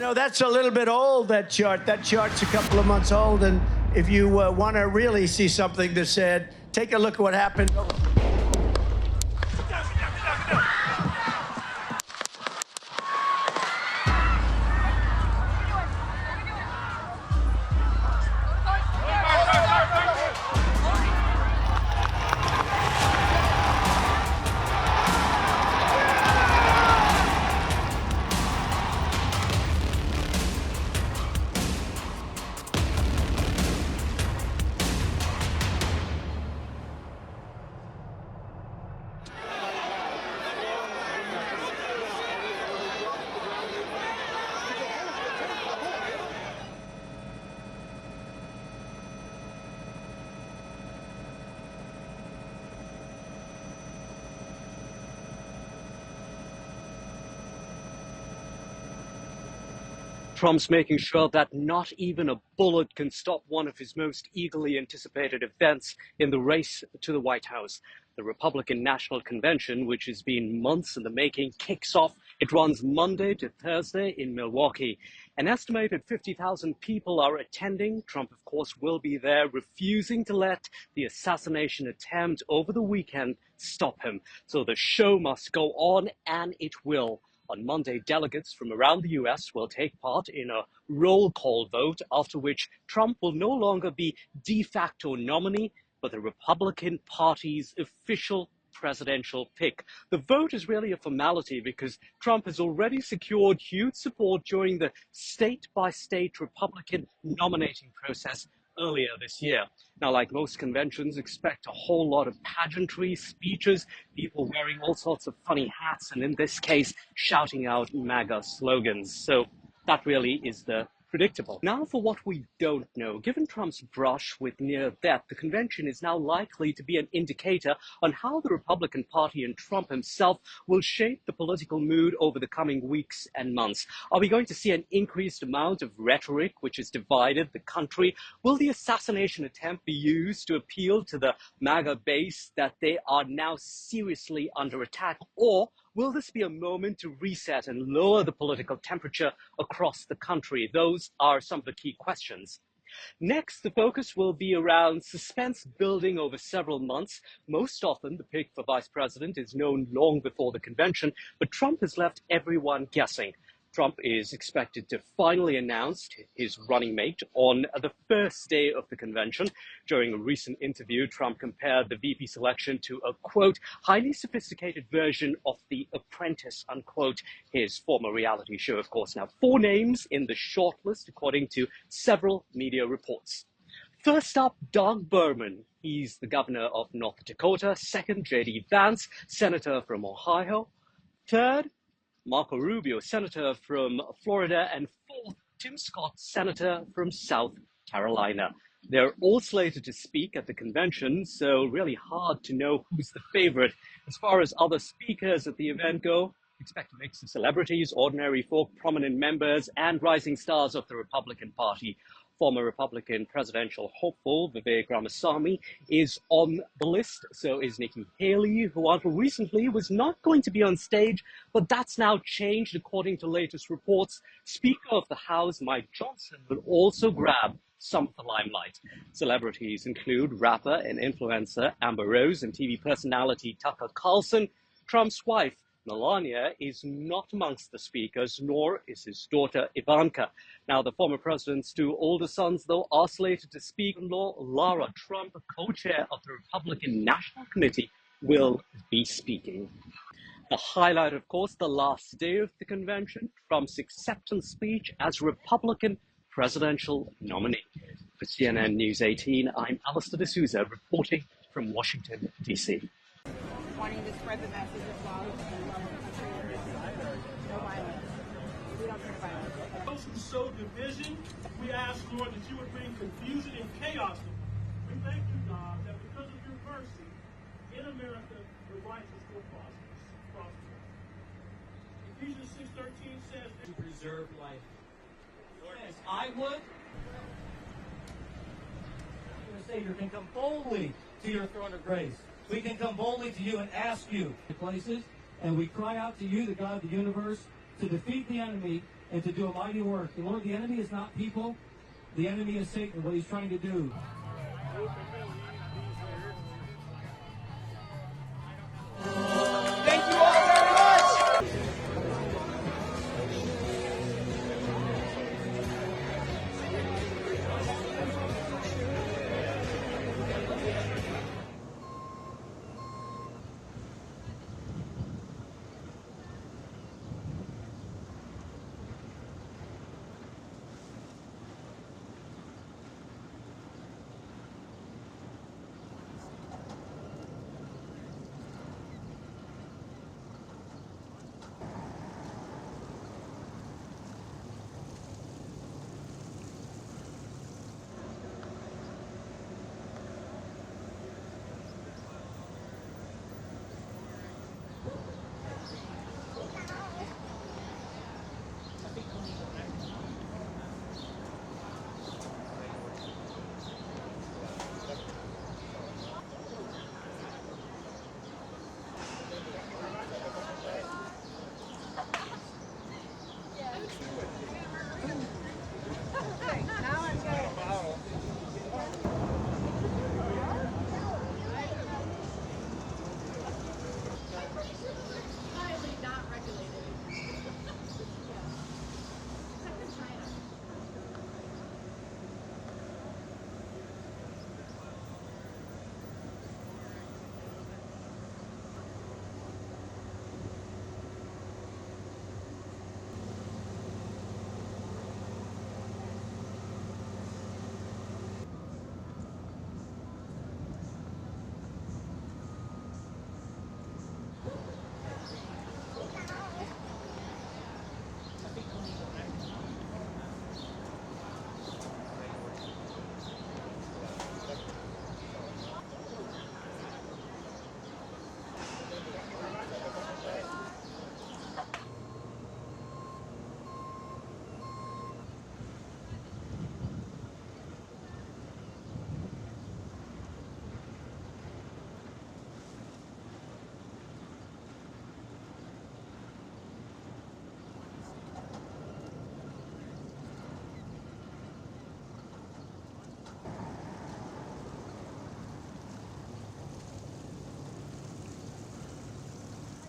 You know, that's a little bit old, that chart. That chart's a couple of months old, and if you want to really see something that's said, take a look at what happened. Trump's making sure that not even a bullet can stop one of his most eagerly anticipated events in the race to the White House. The Republican National Convention, which has been months in the making, kicks off. It runs Monday to Thursday in Milwaukee. An estimated 50,000 people are attending. Trump, of course, will be there, refusing to let the assassination attempt over the weekend stop him. So the show must go on, and it will. On Monday, delegates from around the U.S. will take part in a roll call vote, after which Trump will no longer be de facto nominee, but the Republican Party's official presidential pick. The vote is really a formality because Trump has already secured huge support during the state-by-state Republican nominating process earlier this year. Now, like most conventions, expect a whole lot of pageantry, speeches, people wearing all sorts of funny hats, and in this case, shouting out MAGA slogans. So that really is the predictable. Now for what we don't know. Given Trump's brush with near death, the convention is now likely to be an indicator on how the Republican Party and Trump himself will shape the political mood over the coming weeks and months. Are we going to see an increased amount of rhetoric which has divided the country? Will the assassination attempt be used to appeal to the MAGA base that they are now seriously under attack? Or will this be a moment to reset and lower the political temperature across the country? Those are some of the key questions. Next, the focus will be around suspense building over several months. Most often, the pick for vice president is known long before the convention, but Trump has left everyone guessing. Trump is expected to finally announce his running mate on the first day of the convention. During a recent interview, Trump compared the VP selection to a, quote, highly sophisticated version of The Apprentice, unquote, his former reality show, of course. Now, 4 names in the shortlist, according to several media reports. First up, Doug Berman. He's the governor of North Dakota. Second, J.D. Vance, senator from Ohio. Third, Marco Rubio, senator from Florida, and fourth, Tim Scott, senator from South Carolina. They're all slated to speak at the convention, so really hard to know who's the favorite. As far as other speakers at the event go, expect a mix of celebrities, ordinary folk, prominent members, and rising stars of the Republican Party. Former Republican presidential hopeful Vivek Ramaswamy is on the list. So is Nikki Haley, who until recently was not going to be on stage, but that's now changed according to latest reports. Speaker of the House Mike Johnson will also grab some of the limelight. Celebrities include rapper and influencer Amber Rose and TV personality Tucker Carlson. Trump's wife, Melania, is not amongst the speakers, nor is his daughter Ivanka. Now, the former president's 2 older sons, though, are slated to speak. Lara Trump, co-chair of the Republican National Committee, will be speaking. The highlight, of course, the last day of the convention, Trump's acceptance speech as Republican presidential nominee. For CNN News 18, I'm Allister D'Souza, reporting from Washington, D.C. Wanting to spread the message of love and love of the country and no violence. We don't care violence. Those who sow division, we ask, Lord, that you would bring confusion and chaos. We thank you, God, that because of your mercy, in America, the righteous will prosper. Ephesians 6:13 says that to preserve life. Yes, I would. Your Savior can come boldly to your throne of grace. We can come boldly to you and ask you places, and we cry out to you, the God of the universe, to defeat the enemy and to do a mighty work. The Lord, the enemy is not people. The enemy is Satan, what he's trying to do. Thank you all very much.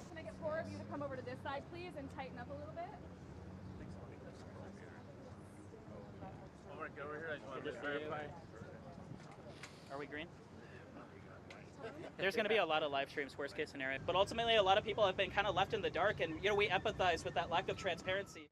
Can I get 4 of you to come over to this side, please, and tighten up a little bit? Over here, I just wanted to verify. Are we green? There's going to be a lot of live streams, worst case scenario. But ultimately, a lot of people have been kind of left in the dark, and we empathize with that lack of transparency.